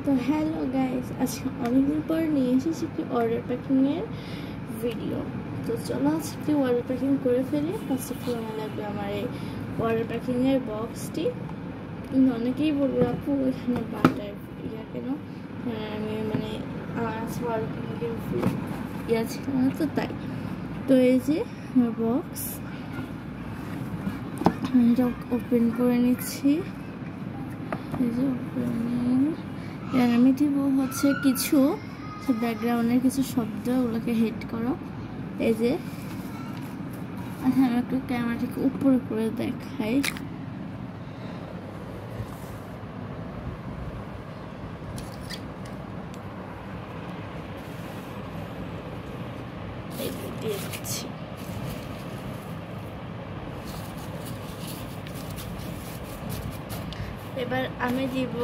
তো hello guys, আজকে অনেকদিন পর নিয়ে এসেছি একটি অর্ডার প্যাকিংয়ের ভিডিও। তো চলো আজকে অর্ডার প্যাকিং করে ফেলি। ফার্স্ট অফ অল আমার লাগবে আমার এই অর্ডার প্যাকিংয়ের বক্সটি। অনেকেই বলবে আপু এখানে বাটার কেন, আমি আমার আছে অর্ডার প্যাকিংয়ের ছিল না, তো তাই। তো এই যে আমার বক্স, আমি এটা ওপেন করে নিচ্ছি। এই যে ওপেনিং, এর আমি দিব হচ্ছে কিছু ব্যাকগ্রাউন্ডের কিছু শব্দ, ওগুলোকে হেড করো। এই যে আচ্ছা, আমি একটু ক্যামেরাটাকে উপরে করে দেখাই। এই যে দিয়ে দিচ্ছি। এবার আমি দিব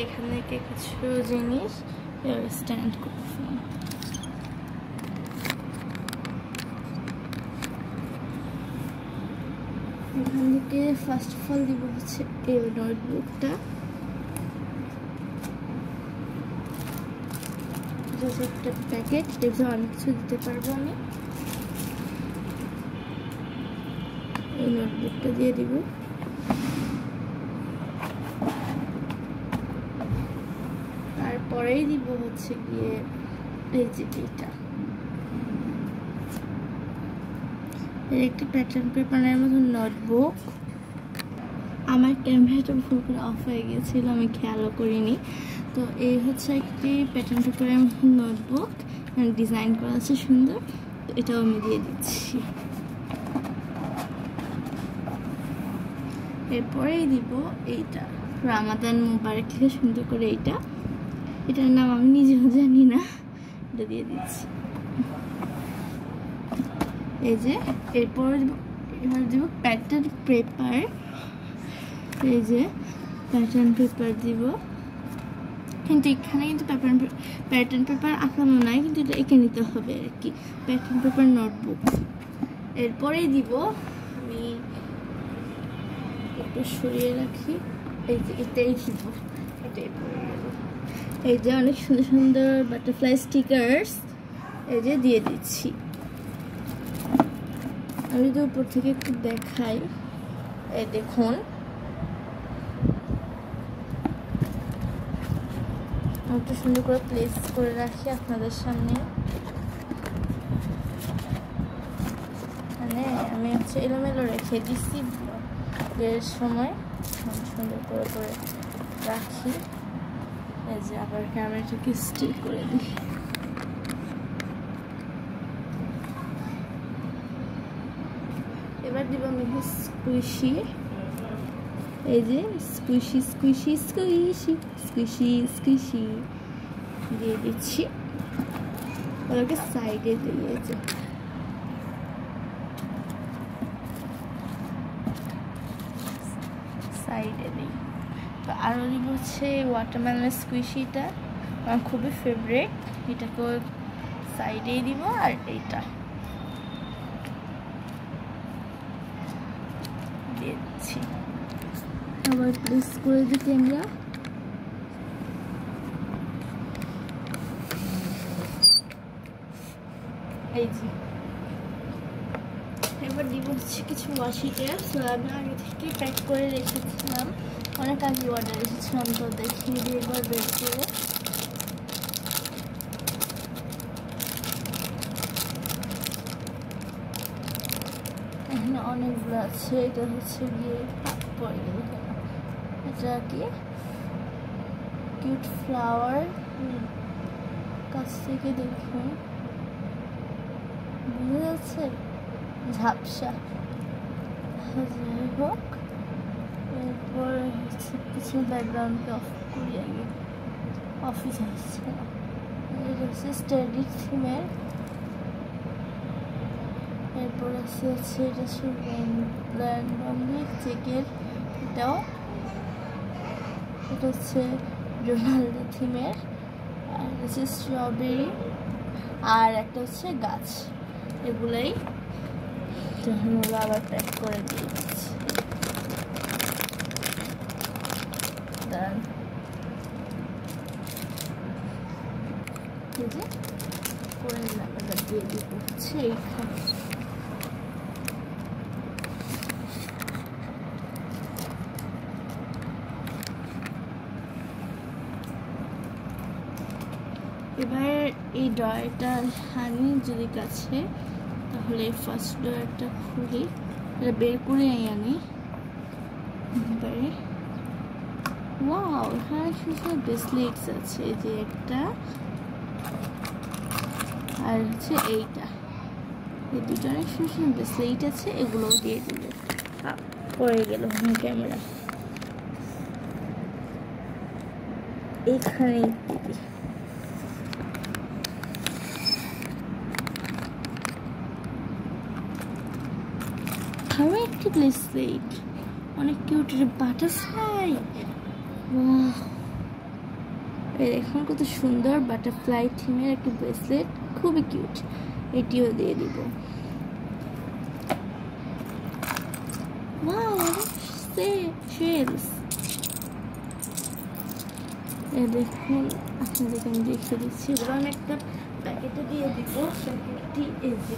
এখান থেকে কিছু জিনিস স্ট্যান্ড করছি। এখান থেকে ফার্স্ট অফ অল দিব হচ্ছে এই নোটবুকটা, একটা প্যাকেট, দেখতে অনেক কিছু দিতে পারবো আমি। এই নোটবুকটা দিয়ে দিব। তারপরেই দিব হচ্ছে গিয়ে এই যে এইটা, একটি প্যাটার্ন পেপারের মতো নোটবুক। আমার ক্যামেরাটা ভুল করে অফ হয়ে গিয়েছিল, আমি খেয়ালও করিনি। তো এই হচ্ছে একটি প্যাটার্ন পেপারের মতো নোটবুক, ডিজাইন করা আছে সুন্দর। তো এটাও আমি দিয়ে দিচ্ছি। এরপরেই দিব এইটা, রামাদান মুবারক লিখে সুন্দর করে এইটা, এটার নাম আমি নিজেও জানি না, এটা দিয়ে দিচ্ছি। এই যে এরপর দিব প্যাটার্ন পেপার। এই যে প্যাটার্ন পেপার দিব, কিন্তু এখানে কিন্তু প্যাটার্ন পেপার আঁকানো নাই, কিন্তু এটা এঁকে নিতে হবে আর কি, প্যাটার্ন পেপার নোটবুক। এরপরেই দিব, আমি একটু সরিয়ে রাখি, এই যে এটাই দিব, এটাই পরে দেব। এই যে অনেক সুন্দর সুন্দর বাটারফ্লাই স্টিকার্স এই যে দিয়ে দিচ্ছি। আমি তো উপর থেকে একটু দেখাই, এই দেখুন একটু সুন্দর করে প্লেস করে রাখি আপনাদের সামনে। মানে আমি হচ্ছে এলোমেলো রেখে দিচ্ছি এর সময়, সুন্দর করে করে রাখি। এই যে আবার ক্যামেরাটাকে স্টিল করে দিই। এবার দিব আমি স্কুইশি। এই যে squishy squishy squishy squishy squishy দিয়ে দিচ্ছি, ওটাকে সাইডে দিয়েছে। সাইডে দিই। তো আরও দিব হচ্ছে ওয়াটারমেলন স্কুইশিটা, আমার খুবই ফেভারিট, এটাকেও সাইডেই দিব। আর এইটা দিয়ে দিচ্ছি, আবার প্লেস করে দিই ক্যামেরা। এই যে এবার দিব হচ্ছে কিছু ওয়াশি টেপ, আমি আগে থেকে প্যাক করে রেখেছিলাম, অনেক আগে অর্ডার এসেছিলাম, তো দেখিয়ে দিয়ে একবার বের করে। এখানে অনেকগুলো আছে, এটা হচ্ছে গিয়ে পরে গেল, এটা কি কিউট ফ্লাওয়ার, কাছ থেকে দেখুন বুঝা যাচ্ছে, ঝাপসা। যাই হোক, এরপর হচ্ছে কিছু ব্যাকগ্রাউন্ডকে অফ করি আগে, অফিস আসছে না। এটা হচ্ছে স্টাডি থিমের। এরপর হচ্ছে এটা র্যান্ডমলি চেকের, এটাও এটা হচ্ছে রোনাল্ডো থিমের। আর হচ্ছে স্ট্রবেরি, আর একটা হচ্ছে গাছ। এগুলাই আবার প্যাক করে দিয়েছি। দাঁড়ান, এই যে কোয়েল নাম্বারটা দিয়ে দিব হচ্ছে এইখানে। এবার এই ড্রয়ারটা আনি যদি কাছে, তাহলে ফার্স্ট ড্রয়ারটা খুলি, এটা বের করে আনি। এবারে ওয়াও, হ্যাঁ সুন্দর ব্রেসলেটস আছে, এই যে একটা আর হচ্ছে এইটা, এই দুটো অনেক সুন্দর সুন্দর ব্রেসলেট আছে, এগুলোও দিয়ে দিল। পড়ে গেল ক্যামেরা এইখানে। আরো একটি ব্রেসলেট, অনেক কিউট, বাটারফ্লাই। দেখুন কত সুন্দর বাটারফ্লাই থিমের একটি ব্রেসলেট, খুবই কিউট, এটিও দিয়ে দিব। দেখুন আপনাদেরকে আমি দেখিয়ে দিচ্ছি, এগুলো আমি একটা প্যাকেটে দিয়ে দিব। প্যাকেটটি এই যে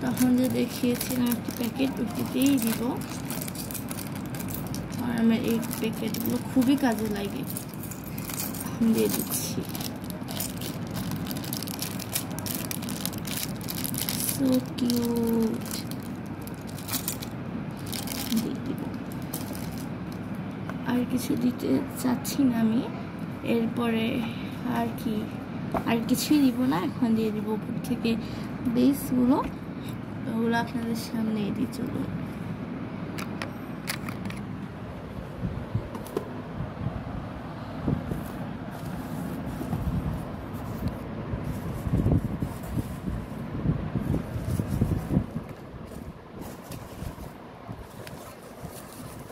তখন যে দেখিয়েছিলাম একটি প্যাকেট, ওটিতেই দিব। আর আমার এই প্যাকেটগুলো খুবই কাজে লাগে, আমি দিয়ে দিচ্ছি। সো কিউট, দিয়ে দিব। আর কিছু দিতে চাচ্ছি না আমি, এরপরে আর কি আর কিছুই দিব না, এখন দিয়ে দিব উপর থেকে বেসগুলো, ওগুলো আপনাদের সামনে দিয়ে চলুন।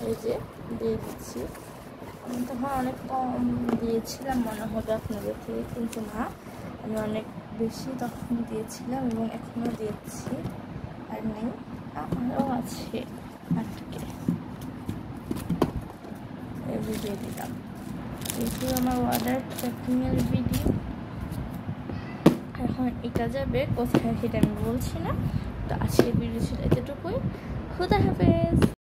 এই যে দিয়ে দিচ্ছি, আমি তখন অনেক কম দিয়েছিলাম মনে হবে আপনাদের থেকে, কিন্তু না, আমি অনেক বেশি তখন দিয়েছিলাম এবং এখনও দিচ্ছি। আর নেই, আরও আছে আটকে, এগুলো দিয়ে দিলাম। এগুলো আমার অর্ডার ট্র্যাকিংয়ের ভিডিও। এখন এটা যাবে কোথায় সেটা আমি বলছি না। তো আজকের ভিডিও ছিল এতটুকুই। খুদা হাফেজ।